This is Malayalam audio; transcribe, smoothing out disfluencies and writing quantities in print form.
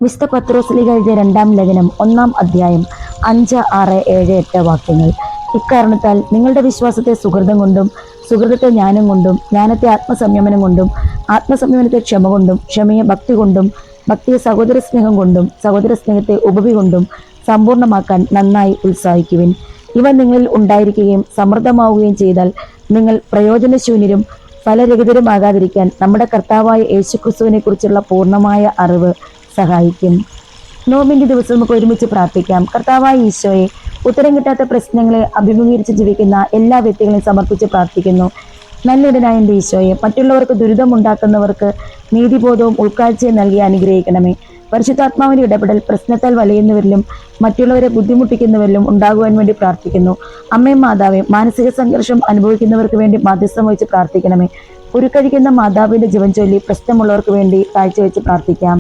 വിശുദ്ധ പത്രോസ്ലീഹ എഴുതിയ 2-ാം ലേഖനം 1-ാം അധ്യായം 5, 6, 7, 8 വാക്യങ്ങൾ. ഇക്കാരണത്താൽ നിങ്ങളുടെ വിശ്വാസത്തെ സുഹൃതം കൊണ്ടും, സുഹൃതത്തെ ജ്ഞാനം കൊണ്ടും, ജ്ഞാനത്തെ ആത്മസംയമനം കൊണ്ടും, ആത്മസംയമനത്തെ ക്ഷമ കൊണ്ടും, ക്ഷമയെ ഭക്തി കൊണ്ടും, ഭക്തിയെ സഹോദര സ്നേഹം കൊണ്ടും, സഹോദര സ്നേഹത്തെ ഉപവി കൊണ്ടും സമ്പൂർണ്ണമാക്കാൻ നന്നായി ഉത്സാഹിക്കുവിൻ. ഇവ നിങ്ങളിൽ ഉണ്ടായിരിക്കുകയും സമൃദ്ധമാവുകയും ചെയ്താൽ നിങ്ങൾ പ്രയോജനശൂന്യരും ഫലരഹിതരുമാകാതിരിക്കാൻ നമ്മുടെ കർത്താവായ യേശുക്രിസ്തുവിനെ കുറിച്ചുള്ള പൂർണ്ണമായ അറിവ് സഹായിക്കും. നോമ്പിന്റെ ദിവസം നമുക്ക് ഒരുമിച്ച് പ്രാർത്ഥിക്കാം. കർത്താവായ ഈശോയെ, ഉത്തരം കിട്ടാത്ത പ്രശ്നങ്ങളെ അഭിമുഖീകരിച്ച് ജീവിക്കുന്ന എല്ലാ വ്യക്തികളെയും സമർപ്പിച്ച് പ്രാർത്ഥിക്കുന്നു. നല്ലിടനായ എൻ്റെ ഈശോയെ, മറ്റുള്ളവർക്ക് ദുരിതമുണ്ടാക്കുന്നവർക്ക് നീതിബോധവും ഉൾക്കാഴ്ചയും നൽകി അനുഗ്രഹിക്കണമേ. പരിശുദ്ധാത്മാവിന്റെ ഇടപെടൽ പ്രശ്നത്താൽ വലയുന്നവരിലും മറ്റുള്ളവരെ ബുദ്ധിമുട്ടിക്കുന്നവരിലും ഉണ്ടാകുവാൻ വേണ്ടി പ്രാർത്ഥിക്കുന്നു. അമ്മയും മാതാവേ, മാനസിക സംഘർഷം അനുഭവിക്കുന്നവർക്ക് വേണ്ടി മധ്യസ്ഥം വഹിച്ച് പ്രാർത്ഥിക്കണമേ. ഉരുക്കഴിക്കുന്ന മാതാവിന്റെ ജീവൻ ചൊല്ലി പ്രശ്നമുള്ളവർക്ക് വേണ്ടി കാഴ്ചവെച്ച് പ്രാർത്ഥിക്കാം.